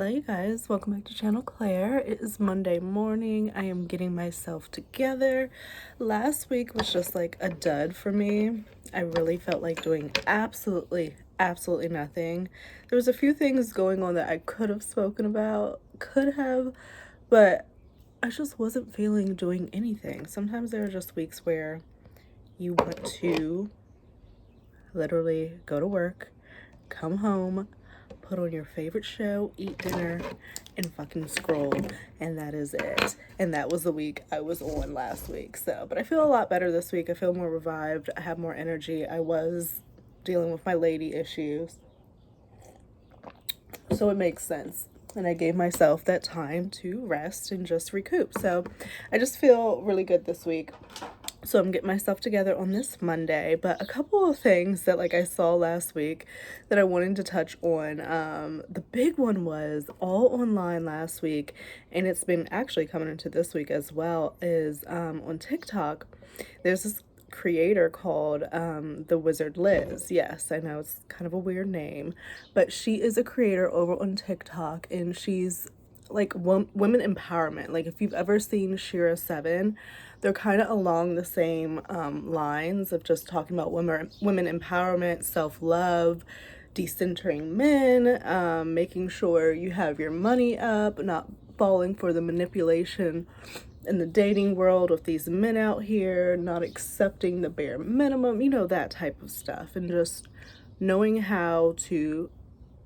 Hello you guys, welcome back to channel Claire. It is Monday morning. I am getting myself together. Last week was just like a dud for me. I really felt like doing absolutely nothing. There was a few things going on that I could have spoken about, but I just wasn't feeling doing anything. Sometimes there are just weeks where you want to literally go to work, come home, put on your favorite show, eat dinner, and fucking scroll, and that is it. And that was the week I was on last week. But I feel a lot better this week. I feel more revived. I have more energy. I was dealing with my lady issues, so it makes sense. And I gave myself that time to rest and just recoup. So I just feel really good this week. So I'm getting myself together on this Monday, but a couple of things that I saw last week that I wanted to touch on. The big one was all online last week, and it's been actually coming into this week as well, is on TikTok. There's this creator called TheWizardLiz. Yes, I know it's kind of a weird name, but she is a creator over on TikTok, and she's like women empowerment. Like if you've ever seen Shira 7, they're kind of along the same lines of just talking about women empowerment, self-love, decentering men, making sure you have your money up, not falling for the manipulation in the dating world with these men out here, not accepting the bare minimum, that type of stuff, and just knowing how to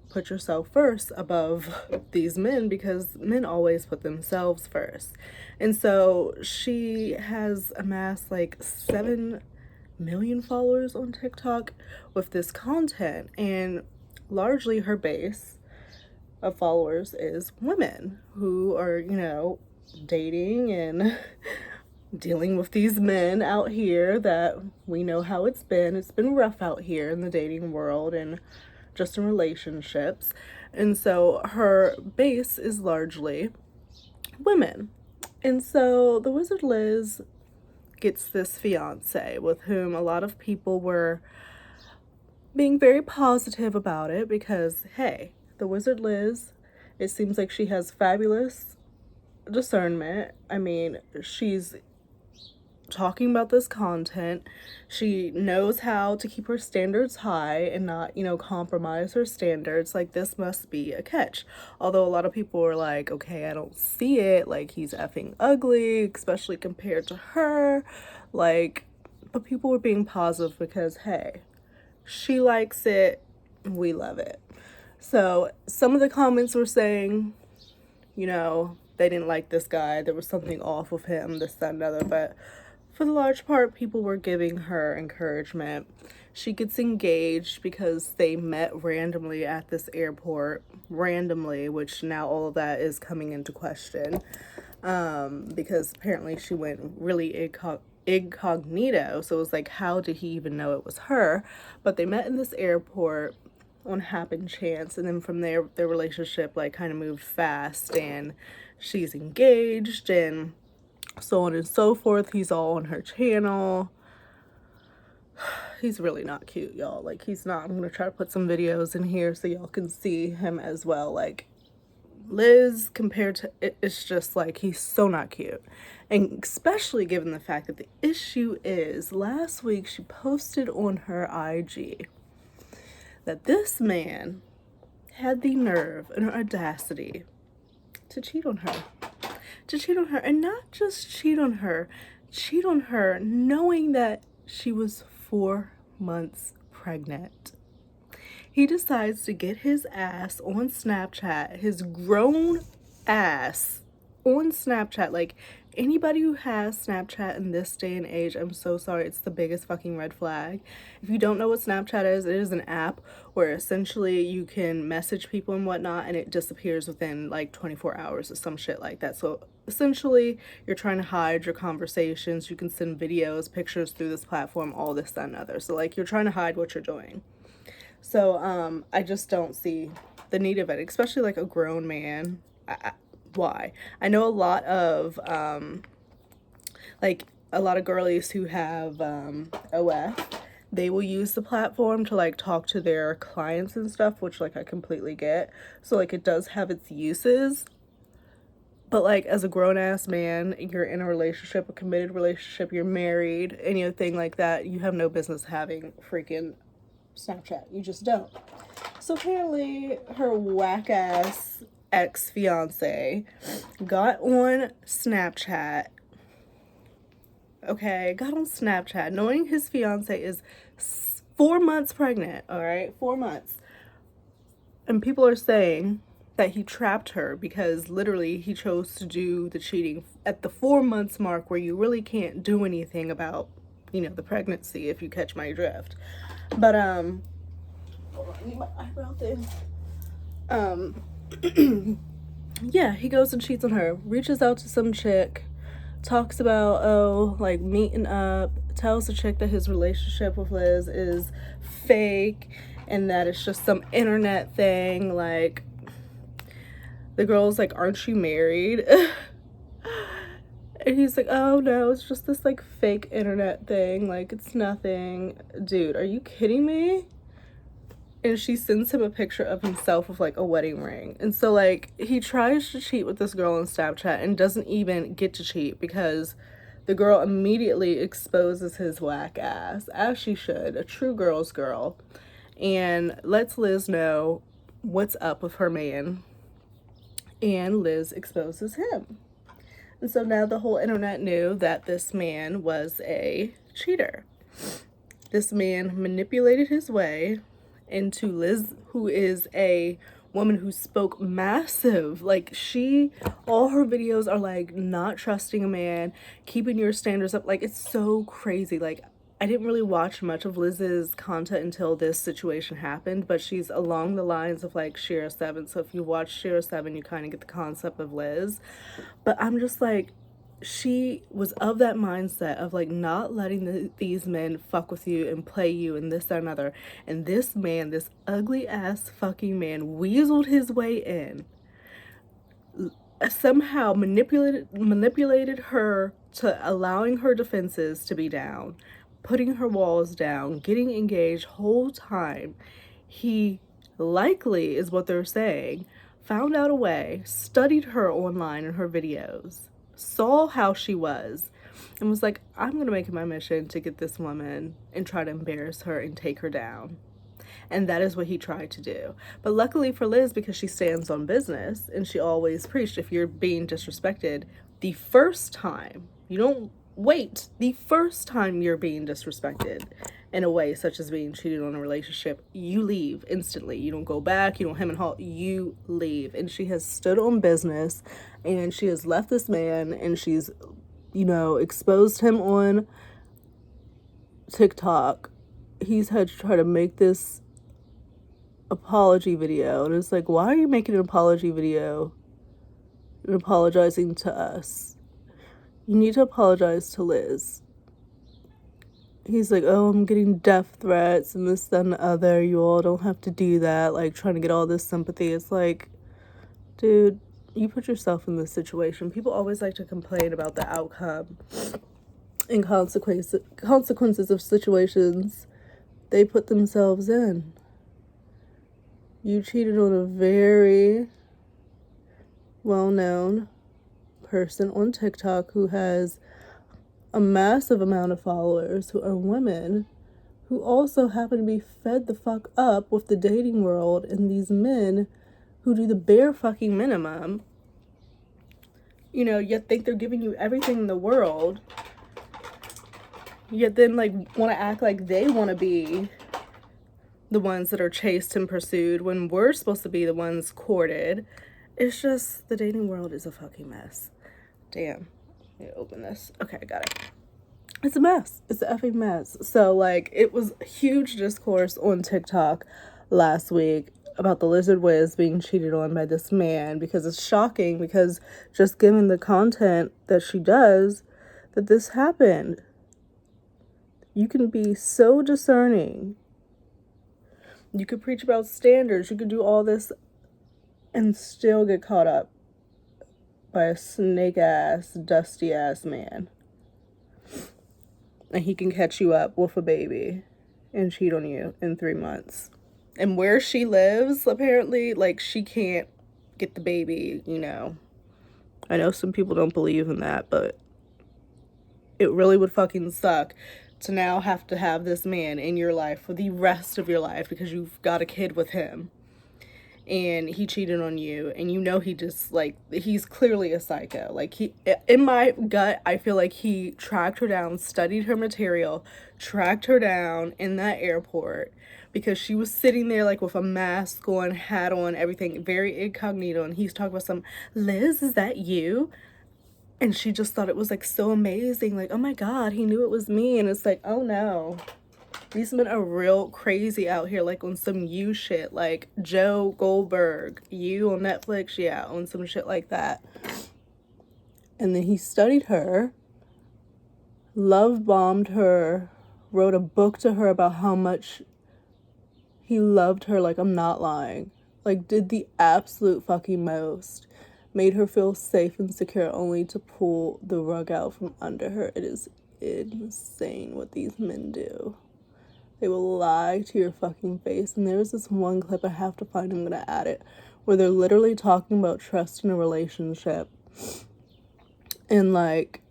put yourself first above these men, because men always put themselves first. And so she has amassed like 7 million followers on TikTok with this content, and largely her base of followers is women who are, dating and dealing with these men out here that we know how it's been. It's been rough out here in the dating world and just in relationships. And so her base is largely women. And so the Wizard Liz gets this fiance with whom a lot of people were being very positive about it because, hey, the Wizard Liz, it seems like she has fabulous discernment. I mean, she's talking about this content. She knows how to keep her standards high and not, compromise her standards. Like, this must be a catch. Although a lot of people were like, okay, I don't see it. Like, he's effing ugly, especially compared to her. Like, but people were being positive because, hey, she likes it, we love it. So some of the comments were saying, they didn't like this guy. There was something off with him, this, that, and other. But for the large part, people were giving her encouragement. She gets engaged because they met randomly at this airport, randomly, which now all of that is coming into question, because apparently she went really incognito. So it was like, how did he even know it was her? But they met in this airport on happen chance, and then from there their relationship kind of moved fast, and she's engaged and so on and so forth. He's all on her channel. He's really not cute, y'all. Like, he's not. I'm gonna try to put some videos in here so y'all can see him as well. Like, Liz compared to it's just like, he's so not cute. And especially given the fact that the issue is, last week she posted on her IG that this man had the nerve and audacity to cheat on her. And not just cheat on her knowing that she was 4 months pregnant. He decides to get his ass on Snapchat, his grown ass on Snapchat. Like, anybody who has Snapchat in this day and age, I'm so sorry, it's the biggest fucking red flag. If you don't know what Snapchat is, it is an app where essentially you can message people and whatnot, and it disappears within like 24 hours or some shit like that. So essentially, you're trying to hide your conversations. You can send videos, pictures through this platform, all this, that, and other. So like, you're trying to hide what you're doing. So I just don't see the need of it, especially like a grown man. Why? I know a lot of girlies who have OF, they will use the platform to like talk to their clients and stuff, which like I completely get. So like it does have its uses. But like as a grown-ass man, you're in a relationship, a committed relationship, you're married, anything like that, you have no business having freaking Snapchat. You just don't. So apparently her whack-ass ex-fiance got on Snapchat. Okay, got on Snapchat knowing his fiance is 4 months pregnant, all right? 4 months. And people are saying that he trapped her because literally he chose to do the cheating at the 4 months mark where you really can't do anything about, you know, the pregnancy, if you catch my drift. But hold on, I need my eyebrow thing. Yeah, he goes and cheats on her, reaches out to some chick, talks about, oh, like meeting up, tells the chick that his relationship with Liz is fake and that it's just some internet thing. Like, the girl's like, aren't you married? And he's like, oh no, it's just this like fake internet thing, like it's nothing. Dude, are you kidding me? And she sends him a picture of himself with like a wedding ring. And so like he tries to cheat with this girl on Snapchat and doesn't even get to cheat because the girl immediately exposes his whack ass, as she should, a true girl's girl, and lets Liz know what's up with her man. And Liz exposes him. And so now the whole internet knew that this man was a cheater. This man manipulated his way into Liz, who is a woman who spoke massive. Like, all her videos are like not trusting a man, keeping your standards up. Like, it's so crazy. Like, I didn't really watch much of Liz's content until this situation happened, but she's along the lines of like Shira 7. So if you watch Shira 7, you kind of get the concept of Liz. But I'm just like, she was of that mindset of like not letting these men fuck with you and play you and this, that, and another. And this man, this ugly ass fucking man, weaseled his way in, somehow manipulated her to allowing her defenses to be down, putting her walls down, getting engaged. Whole time he likely, is what they're saying, found out a way, studied her online in her videos, saw how she was, and was like, I'm gonna make it my mission to get this woman and try to embarrass her and take her down. And that is what he tried to do. But luckily for Liz, because she stands on business and she always preached, if you're being disrespected the first time, you don't wait. The first time you're being disrespected in a way such as being cheated on a relationship, you leave instantly. You don't go back, you don't hem and haw, you leave. And she has stood on business and she has left this man and she's, you know, exposed him on TikTok. He's had to try to make this apology video, and it's like, why are you making an apology video and apologizing to us? You need to apologize to Liz. He's like, oh, I'm getting death threats and this, that, and the other. You all don't have to do that. Like, trying to get all this sympathy. It's like, dude, you put yourself in this situation. People always like to complain about the outcome and consequences of situations they put themselves in. You cheated on a very well-known person on TikTok who has a massive amount of followers, who are women who also happen to be fed the fuck up with the dating world and these men who do the bare fucking minimum, you know, yet think they're giving you everything in the world, yet then like want to act like they want to be the ones that are chased and pursued when we're supposed to be the ones courted. It's just, the dating world is a fucking mess. Damn. Let me open this. Okay, I got it. It's a mess. It's an effing mess. So, like, it was huge discourse on TikTok last week about the TheWizardLiz being cheated on by this man, because it's shocking, because just given the content that she does, that this happened. You can be so discerning. You could preach about standards. You could do all this and still get caught up by a snake-ass, dusty-ass man. And he can catch you up with a baby. and cheat on you in 3 months. And where she lives, apparently, like, she can't get the baby, you know. I know some people don't believe in that, but it really would fucking suck to now have to have this man in your life for the rest of your life because you've got a kid with him and he cheated on you, and you know he just, like, he's clearly a psycho. Like, he, in my gut, I feel like he tracked her down, studied her material, tracked her down in that airport because she was sitting there, like, with a mask on, hat on, everything, very incognito, and he's talking about some, Liz, is that you? And she just thought it was, like, so amazing, like, oh my god, he knew it was me. And it's like, oh no, these men are real crazy out here, like on some You shit, like Joe Goldberg, You on Netflix, yeah, on some shit like that. And then he studied her, love bombed her, wrote a book to her about how much he loved her, like, I'm not lying, like, did the absolute fucking most, made her feel safe and secure, only to pull the rug out from under her. It is insane what these men do. They will lie to your fucking face. And there's this one clip I have to find, I'm gonna add it, where they're literally talking about trust in a relationship. And, like,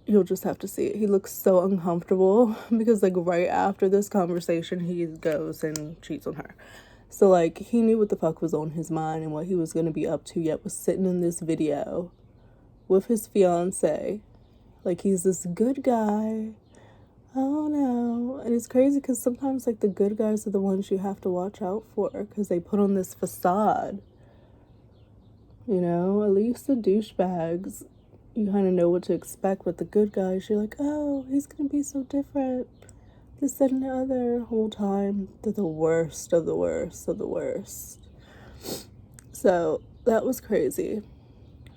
you'll just have to see it. He looks so uncomfortable because, like, right after this conversation, he goes and cheats on her. So, like, he knew what the fuck was on his mind and what he was gonna be up to, yet was sitting in this video with his fiance. Like, he's this good guy. Oh no. And it's crazy because sometimes, like, the good guys are the ones you have to watch out for because they put on this facade. You know, at least the douchebags, you kind of know what to expect, but the good guys, you're like, oh, he's gonna be so different, this, that, and the other. Whole time they're the worst of the worst of the worst. So that was crazy,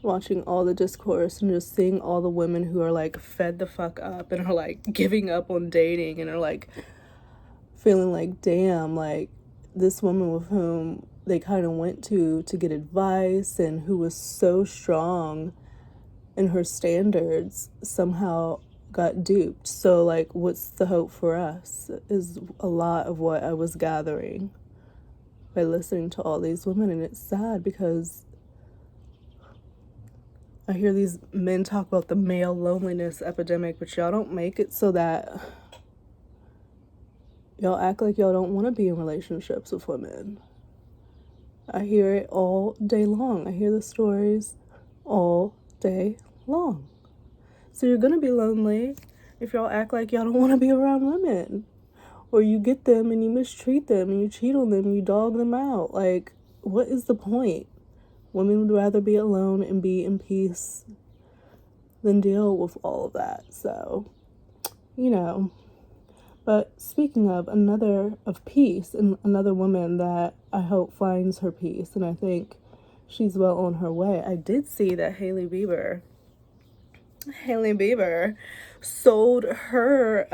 watching all the discourse and just seeing all the women who are, like, fed the fuck up and are, like, giving up on dating and are, like, feeling like, damn, like, this woman with whom they kind of went to get advice and who was so strong in her standards somehow got duped. So, like, what's the hope for us is a lot of what I was gathering by listening to all these women. And it's sad because I hear these men talk about the male loneliness epidemic, but y'all don't make it so that y'all act like y'all don't want to be in relationships with women. I hear it all day long. I hear the stories all day long. So you're gonna be lonely if y'all act like y'all don't want to be around women. Or you get them and you mistreat them and you cheat on them and you dog them out. Like, what is the point? Women would rather be alone and be in peace than deal with all of that. So, you know. But speaking of peace, and another woman that I hope finds her peace, and I think she's well on her way. I did see that Hailey Bieber sold her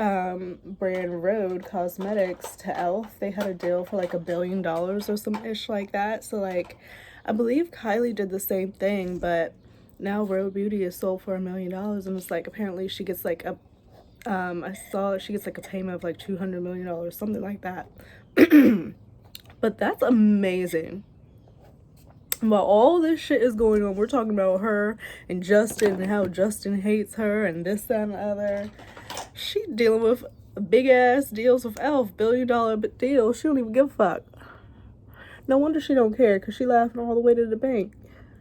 brand Rhode Cosmetics to Elf. They had a deal for like $1 billion or some ish like that. So, like, I believe Kylie did the same thing, but now Rhode Beauty is sold for $1 million, and it's like apparently she gets like a I saw she gets like a payment of like $200 million, something like that. But that's amazing. While all this shit is going on, we're talking about her and Justin and how Justin hates her and this, that, and the other. She dealing with big ass deals with Elf, $1 billion deals. She don't even give a fuck. No wonder she don't care, because she laughing all the way to the bank.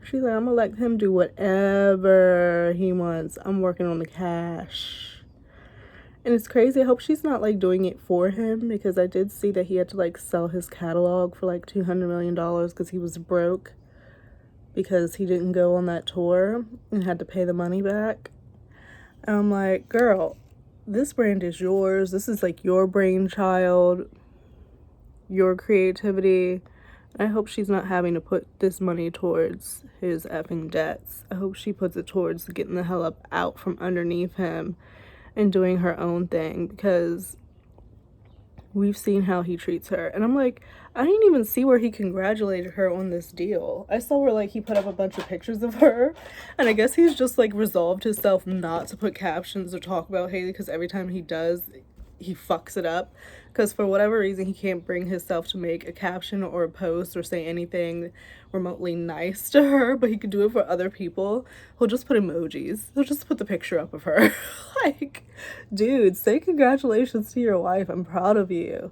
She's like, I'm gonna let him do whatever he wants. I'm working on the cash. And it's crazy. I hope she's not like doing it for him, because I did see that he had to like sell his catalog for like $200 million because he was broke, because he didn't go on that tour and had to pay the money back. And I'm like, girl, this brand is yours. This is like your brainchild, your creativity. I hope she's not having to put this money towards his effing debts. I hope she puts it towards getting the hell up out from underneath him and doing her own thing, because we've seen how he treats her. And I'm like, I didn't even see where he congratulated her on this deal. I saw where like he put up a bunch of pictures of her, and I guess he's just like resolved himself not to put captions or talk about Hailey, because every time he does, he fucks it up, because for whatever reason he can't bring himself to make a caption or a post or say anything remotely nice to her, but he could do it for other people. He'll just put emojis. He'll just put the picture up of her. Like, dude, say congratulations to your wife. I'm proud of you.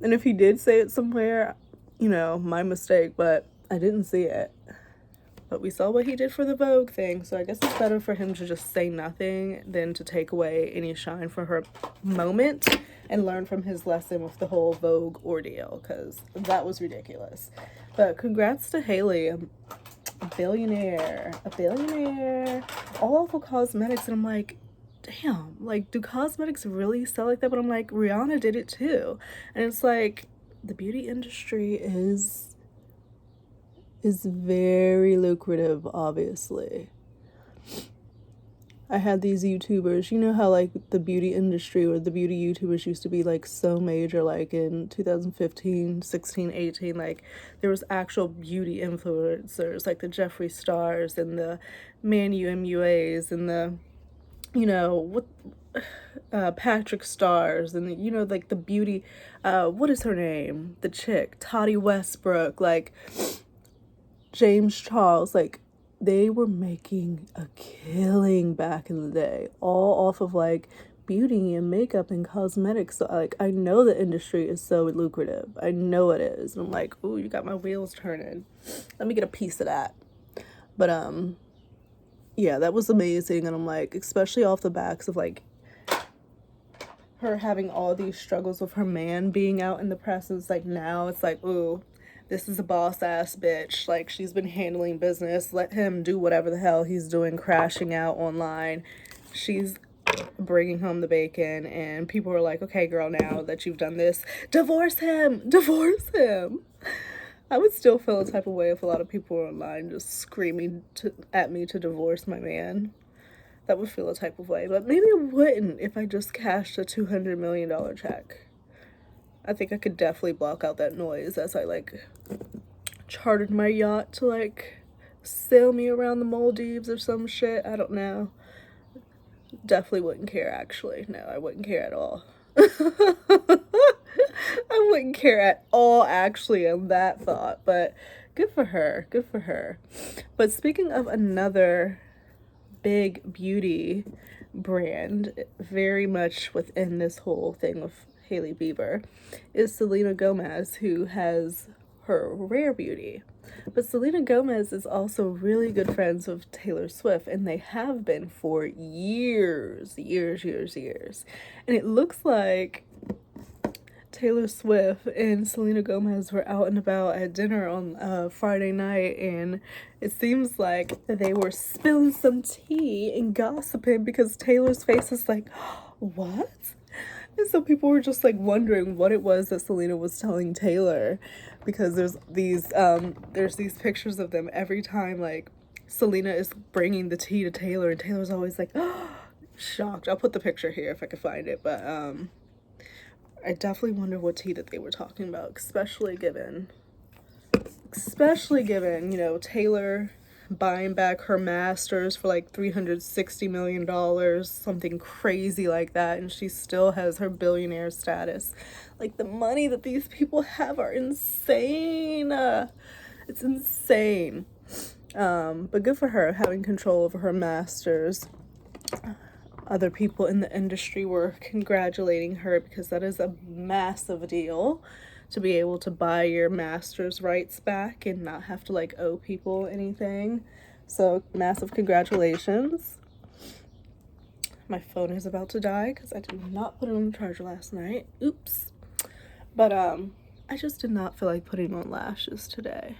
And if he did say it somewhere, you know, my mistake, but I didn't see it. But we saw what he did for the Vogue thing, so I guess it's better for him to just say nothing than to take away any shine for her moment and learn from his lesson with the whole Vogue ordeal, because that was ridiculous. But congrats to Hailey, a billionaire, all for cosmetics. And I'm like, damn, like, do cosmetics really sell like that? But I'm like, Rihanna did it too. And it's like, the beauty industry is very lucrative, obviously. I had these YouTubers, you know how like the beauty industry or the beauty YouTubers used to be like so major, like in 2015, 16, 18, like there was actual beauty influencers like the Jeffree Stars and the Manu MUAs and the, you know, what, Patrick Stars, and you know, like the beauty, what is her name? The chick, Toddy Westbrook, like James Charles, like they were making a killing back in the day, all off of like beauty and makeup and cosmetics. So like I know the industry is so lucrative. I know it is. And I'm like, ooh, you got my wheels turning. Let me get a piece of that. But yeah, that was amazing. And I'm like, especially off the backs of like her having all these struggles with her man being out in the press. It's like now it's like, ooh, this is a boss ass bitch. Like, she's been handling business. Let him do whatever the hell he's doing, crashing out online. She's bringing home the bacon, and people are like, okay, girl, now that you've done this, divorce him. I would still feel a type of way if a lot of people were online just screaming at me to divorce my man. That would feel a type of way. But maybe it wouldn't if I just cashed a $200 million check. I think I could definitely block out that noise as I like chartered my yacht to like sail me around the Maldives or some shit. I don't know. Definitely wouldn't care, actually. No, I wouldn't care at all. I wouldn't care at all, actually, on that thought. But good for her. Good for her. But speaking of another big beauty brand, very much within this whole thing with Hailey Bieber, is Selena Gomez, who has her Rare Beauty. But Selena Gomez is also really good friends with Taylor Swift, and they have been for years. And it looks like Taylor Swift and Selena Gomez were out and about at dinner on Friday night, and it seems like they were spilling some tea and gossiping because Taylor's face is like, what? And so people were just like wondering what it was that Selena was telling Taylor, because there's these pictures of them every time like Selena is bringing the tea to Taylor, and Taylor's always like, oh, shocked. I'll put the picture here if I can find it, but I definitely wonder what tea that they were talking about, especially given, you know, Taylor buying back her masters for like $360 million, something crazy like that, and she still has her billionaire status. Like, the money that these people have are insane. It's insane. But good for her having control over her masters. Other people in the industry were congratulating her because that is a massive deal, to be able to buy your master's rights back and not have to like owe people anything. So massive congratulations. My phone is about to die because I did not put it on the charger last night. Oops. But I just did not feel like putting on lashes today.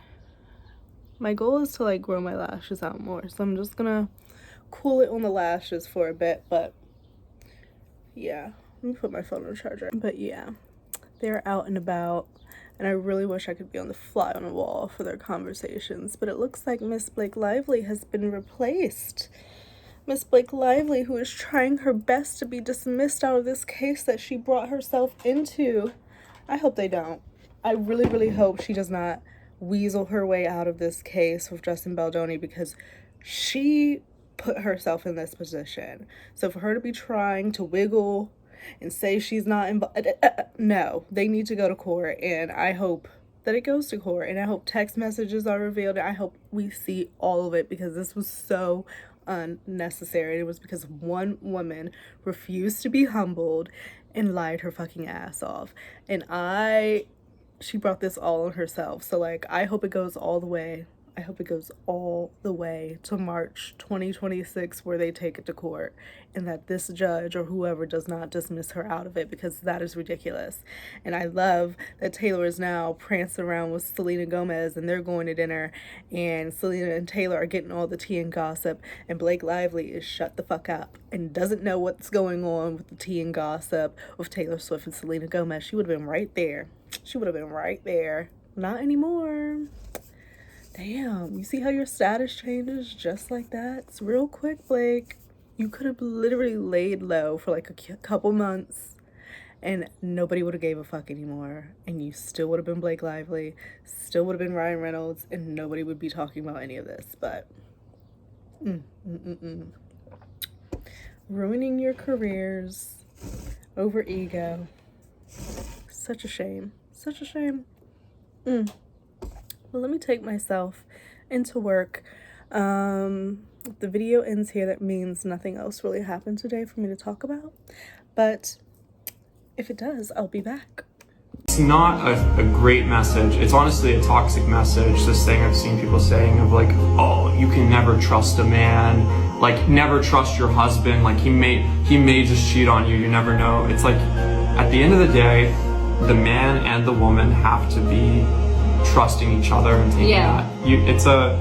My goal is to like grow my lashes out more, so I'm just gonna cool it on the lashes for a bit. But yeah, let me put my phone on the charger. But yeah, they're out and about, and I really wish I could be on the fly on the wall for their conversations, but it looks like Miss Blake Lively has been replaced. Miss Blake Lively, who is trying her best to be dismissed out of this case that she brought herself into. I hope they don't. I really, really hope she does not weasel her way out of this case with Justin Baldoni, because she put herself in this position. So for her to be trying to wiggle and say she's not involved, no, they need to go to court. And I hope that it goes to court, and I hope text messages are revealed, and I hope we see all of it, because this was so unnecessary. It was because one woman refused to be humbled and lied her fucking ass off. And she brought this all on herself. So like, I hope it goes all the way. I hope it goes all the way to March 2026, where they take it to court, and that this judge or whoever does not dismiss her out of it, because that is ridiculous. And I love that Taylor is now prancing around with Selena Gomez, and they're going to dinner, and Selena and Taylor are getting all the tea and gossip, and Blake Lively is shut the fuck up and doesn't know what's going on with the tea and gossip with Taylor Swift and Selena Gomez. She would have been right there. She would have been right there. Not anymore. Damn, you see how your status changes just like that? It's real quick, Blake. You could have literally laid low for like a couple months and nobody would have gave a fuck anymore. And you still would have been Blake Lively, still would have been Ryan Reynolds, and nobody would be talking about any of this. But, ruining your careers over ego. Such a shame. Such a shame. Well, let me take myself into work. The video ends here. That means nothing else really happened today for me to talk about. But if it does, I'll be back. It's not a great message. It's honestly a toxic message. This thing I've seen people saying of like, oh, you can never trust a man. Like, never trust your husband. Like, he may just cheat on you. You never know. It's like, at the end of the day, the man and the woman have to be trusting each other and taking that. It's a